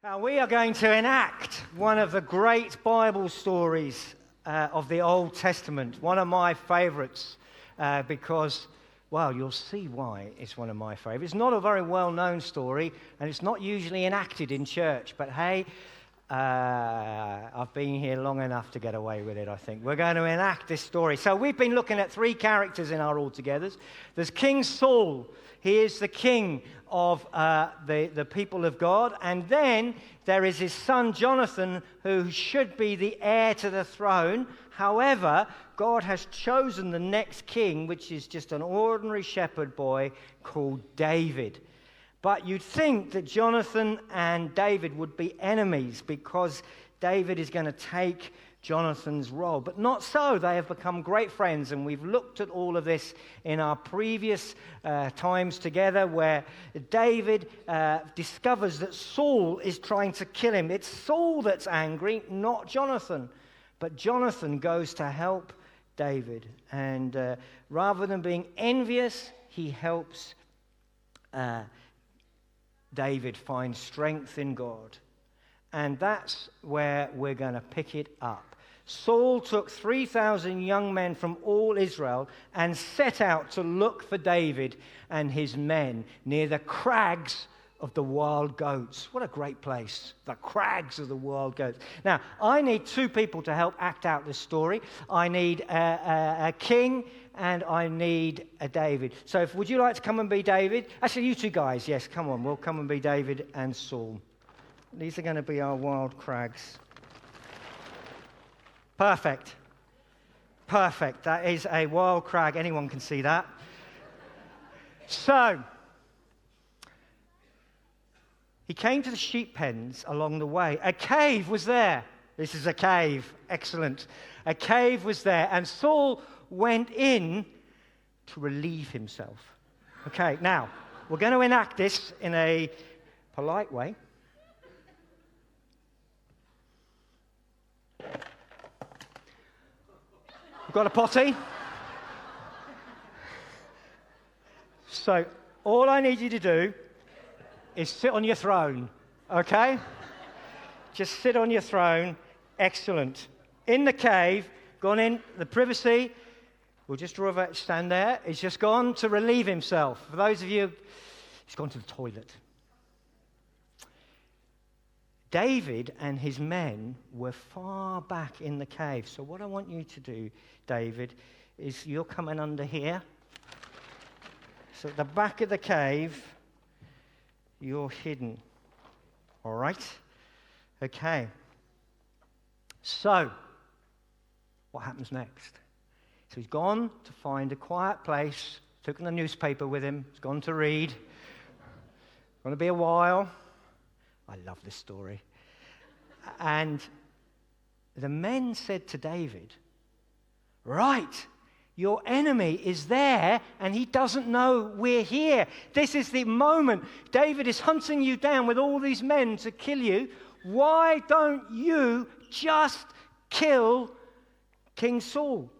Now, we are going to enact one of the great Bible stories of the Old Testament, one of my favorites, because, well, you'll see why it's one of my favorites. It's not a very well-known story, and it's not usually enacted in church, but hey, I've been here long enough to get away with it, I think. We're going to enact this story. So we've been looking at three characters in our All-Togethers. There's King Saul. He is the king of the people of God. And then there is his son Jonathan, who should be the heir to the throne. However, God has chosen the next king, which is just an ordinary shepherd boy called David. But you'd think that Jonathan and David would be enemies because David is going to take Jonathan's role. But not so. They have become great friends, and we've looked at all of this in our previous times together, where David discovers that Saul is trying to kill him. It's Saul that's angry, not Jonathan. But Jonathan goes to help David, and rather than being envious, he helps David find strength in God. And that's where we're going to pick it up. Saul took 3,000 young men from all Israel and set out to look for David and his men near the crags of the wild goats. What a great place, the crags of the wild goats. Now, I need two people to help act out this story. I need a king and I need a David. So would you like to come and be David? Actually, you two guys, yes, come on. We'll come and be David and Saul. These are going to be our wild crags. Perfect. Perfect. That is a wild crag. Anyone can see that. So, he came to the sheep pens along the way. A cave was there. This is a cave. Excellent. A cave was there. And Saul went in to relieve himself. Okay, now, we're going to enact this in a polite way. We've got a potty. So, all I need you to do is sit on your throne, okay? Just sit on your throne. Excellent. In the cave, gone in the privacy. We'll just draw a stand there. He's just gone to relieve himself. For those of you, he's gone to the toilet. David and his men were far back in the cave. So what I want you to do, David, is you're coming under here. So at the back of the cave, you're hidden. All right? Okay. So, what happens next? So he's gone to find a quiet place, taken the newspaper with him, he's gone to read. Going to be a while. I love this story. And the men said to David, right, your enemy is there and he doesn't know we're here. This is the moment. David is hunting you down with all these men to kill you. Why don't you just kill King Saul?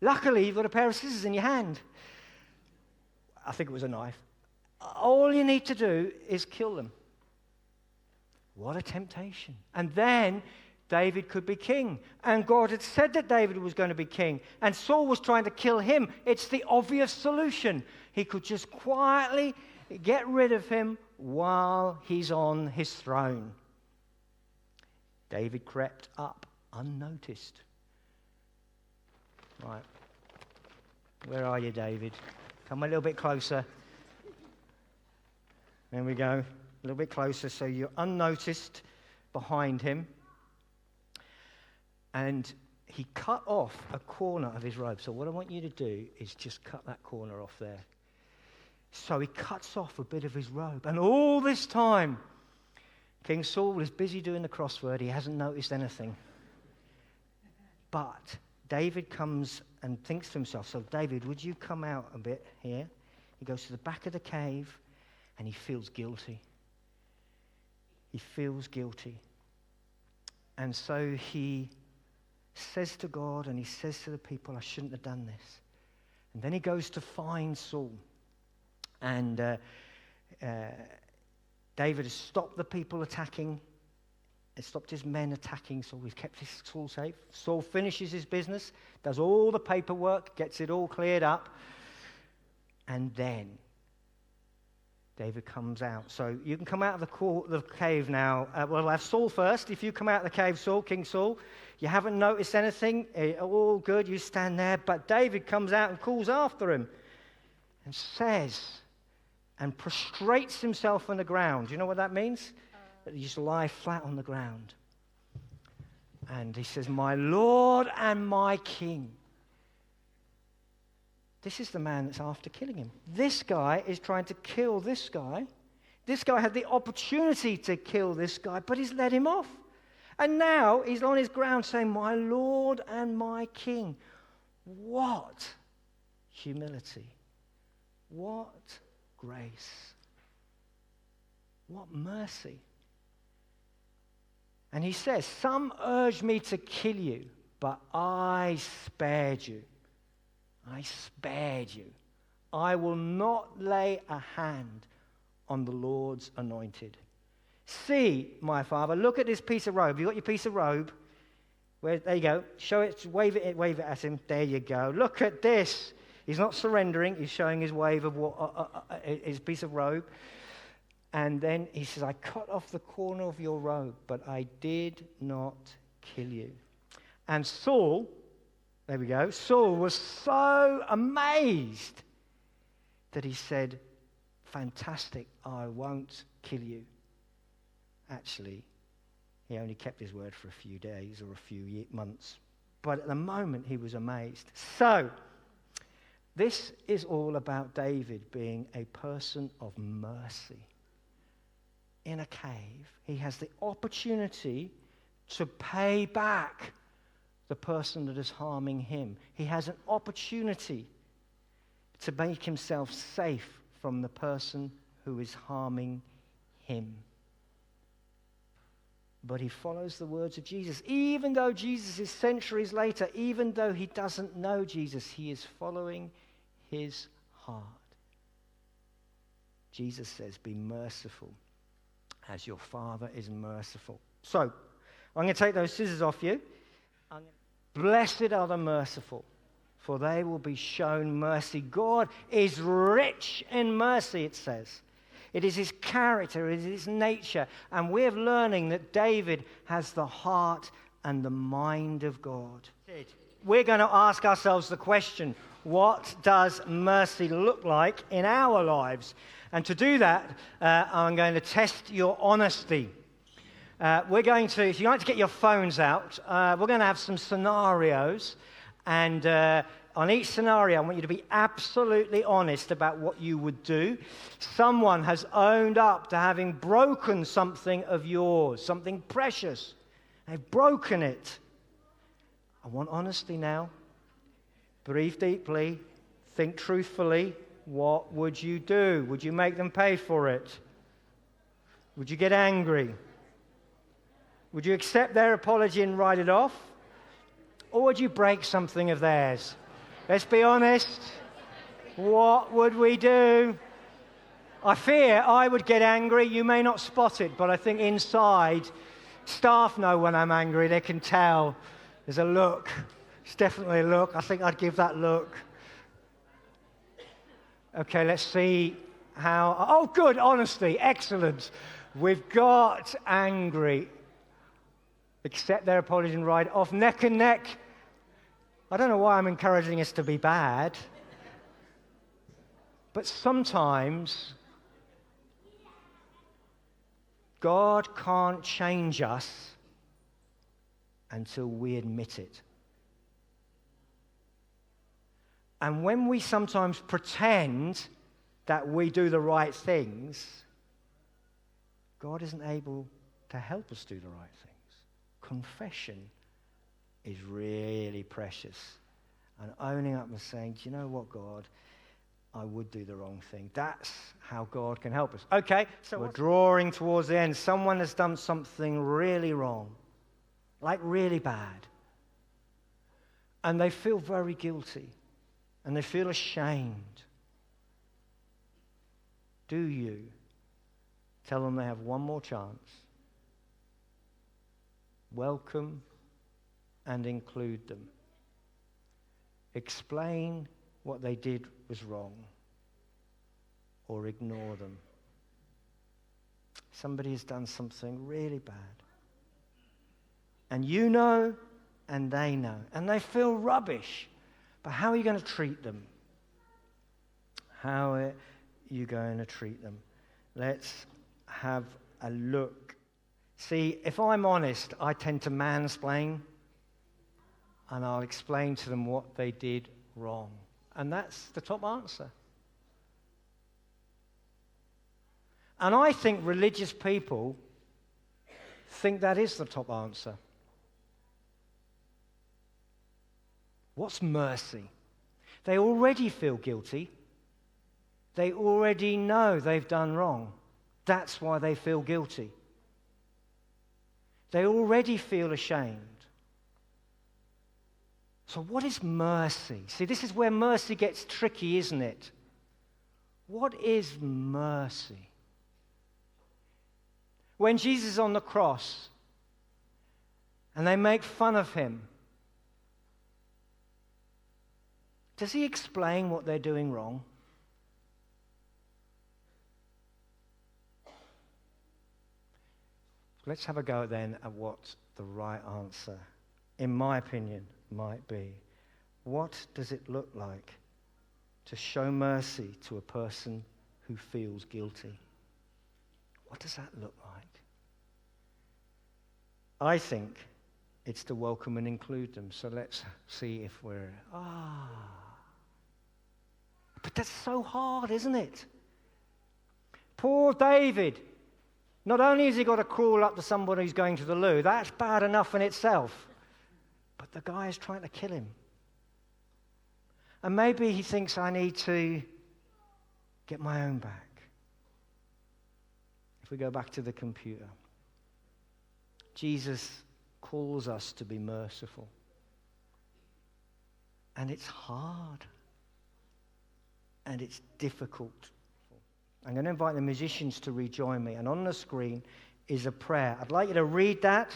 Luckily, you've got a pair of scissors in your hand. I think it was a knife. All you need to do is kill them. What a temptation. And then David could be king. And God had said that David was going to be king. And Saul was trying to kill him. It's the obvious solution. He could just quietly get rid of him while he's on his throne. David crept up unnoticed. Right. Where are you, David? Come a little bit closer. There we go. A little bit closer so you're unnoticed behind him. And he cut off a corner of his robe. So what I want you to do is just cut that corner off there. So he cuts off a bit of his robe. And all this time, King Saul is busy doing the crossword. He hasn't noticed anything. But David comes and thinks to himself, so David, would you come out a bit here? He goes to the back of the cave and he feels guilty. He feels guilty. And so he says to God and he says to the people, I shouldn't have done this. And then he goes to find Saul. And David has stopped the people attacking. Has stopped his men attacking Saul. He's kept Saul safe. Saul finishes his business, does all the paperwork, gets it all cleared up. And then David comes out. So you can come out of the cave now. We'll have Saul first. If you come out of the cave, Saul, King Saul, you haven't noticed anything, all good, you stand there. But David comes out and calls after him and says, and prostrates himself on the ground. You know what that means? That he just lie flat on the ground. And he says, my Lord and my King. This is the man that's after killing him. This guy is trying to kill this guy. This guy had the opportunity to kill this guy, but he's let him off. And now he's on his ground saying, my Lord and my King. What humility. What grace. What mercy. And he says, some urged me to kill you, but I spared you. I spared you. I will not lay a hand on the Lord's anointed. See, my father, look at this piece of robe. You got your piece of robe? There you go. Show it, wave it at him. There you go. Look at this. He's not surrendering. He's showing his wave of his piece of robe. And then he says, I cut off the corner of your robe, but I did not kill you. And Saul, there we go, Saul was so amazed that he said, fantastic, I won't kill you. Actually, he only kept his word for a few days or a few months. But at the moment, he was amazed. So, this is all about David being a person of mercy. In a cave, he has the opportunity to pay back the person that is harming him. He has an opportunity to make himself safe from the person who is harming him. But he follows the words of Jesus. Even though Jesus is centuries later, even though he doesn't know Jesus, he is following his heart. Jesus says, be merciful as your Father is merciful. So, I'm going to take those scissors off you. Blessed are the merciful, for they will be shown mercy. God is rich in mercy, it says. It is his character, it is his nature. And we're learning that David has the heart and the mind of God. We're going to ask ourselves the question, what does mercy look like in our lives? And to do that, I'm going to test your honesty. We're going to, if you like to get your phones out, we're going to have some scenarios. And on each scenario, I want you to be absolutely honest about what you would do. Someone has owned up to having broken something of yours, something precious. They've broken it. I want honesty now. Breathe deeply. Think truthfully. What would you do? Would you make them pay for it? Would you get angry? Would you accept their apology and write it off? Or would you break something of theirs? Let's be honest. What would we do? I fear I would get angry. You may not spot it, but I think inside, staff know when I'm angry. They can tell. There's a look. It's definitely a look. I think I'd give that look. Okay, let's see how... Oh, good, honesty. Excellent. We've got angry. Accept their apology and ride off. Neck and neck. I don't know why I'm encouraging us to be bad. But sometimes God can't change us until we admit it. And when we sometimes pretend that we do the right things, God isn't able to help us do the right things. Confession is really precious. And owning up and saying, do you know what, God? I would do the wrong thing. That's how God can help us. Okay, so we're drawing towards the end. Someone has done something really wrong, like really bad. And they feel very guilty. And they feel ashamed. Do you Tell them they have one more chance. Welcome and include them. Explain what they did was wrong, or ignore them. Somebody has done something really bad. And you know, and they know. And they feel rubbish. But how are you going to treat them? How are you going to treat them? Let's have a look. See, if I'm honest, I tend to mansplain, and I'll explain to them what they did wrong. And that's the top answer. And I think religious people think that is the top answer. What's mercy? They already feel guilty. They already know they've done wrong. That's why they feel guilty. They already feel ashamed. So what is mercy? See, this is where mercy gets tricky, isn't it? What is mercy? When Jesus is on the cross and they make fun of him, does he explain what they're doing wrong? Let's have a go then at what the right answer, in my opinion, might be. What does it look like to show mercy to a person who feels guilty? What does that look like? I think it's to welcome and include them. So let's see if we're... But that's so hard, isn't it? Poor David. Not only has he got to crawl up to somebody who's going to the loo, that's bad enough in itself. But the guy is trying to kill him. And maybe he thinks, I need to get my own back. If we go back to the computer, Jesus calls us to be merciful. And it's hard. And it's difficult. I'm going to invite the musicians to rejoin me. And on the screen is a prayer. I'd like you to read that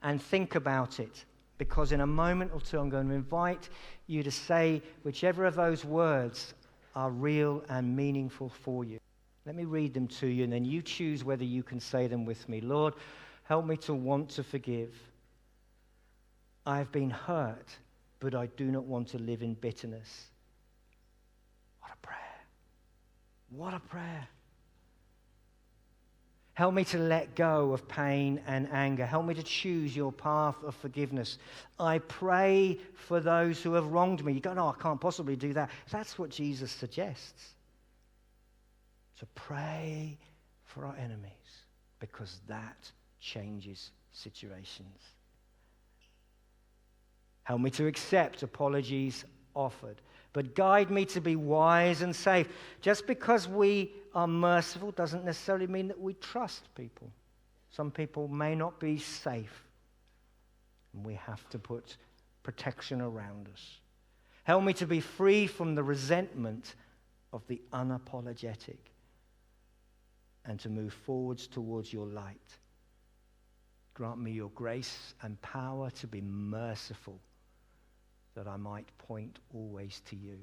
and think about it. Because in a moment or two, I'm going to invite you to say whichever of those words are real and meaningful for you. Let me read them to you, and then you choose whether you can say them with me. Lord, help me to want to forgive. I have been hurt, but I do not want to live in bitterness. What a prayer. What a prayer. Help me to let go of pain and anger. Help me to choose your path of forgiveness. I pray for those who have wronged me. You go, no, I can't possibly do that. That's what Jesus suggests. To pray for our enemies, because that changes situations. Help me to accept apologies offered, but guide me to be wise and safe. Just because we are merciful doesn't necessarily mean that we trust people. Some people may not be safe, and we have to put protection around us. Help me to be free from the resentment of the unapologetic, and to move forwards towards your light. Grant me your grace and power to be merciful, that I might point always to you.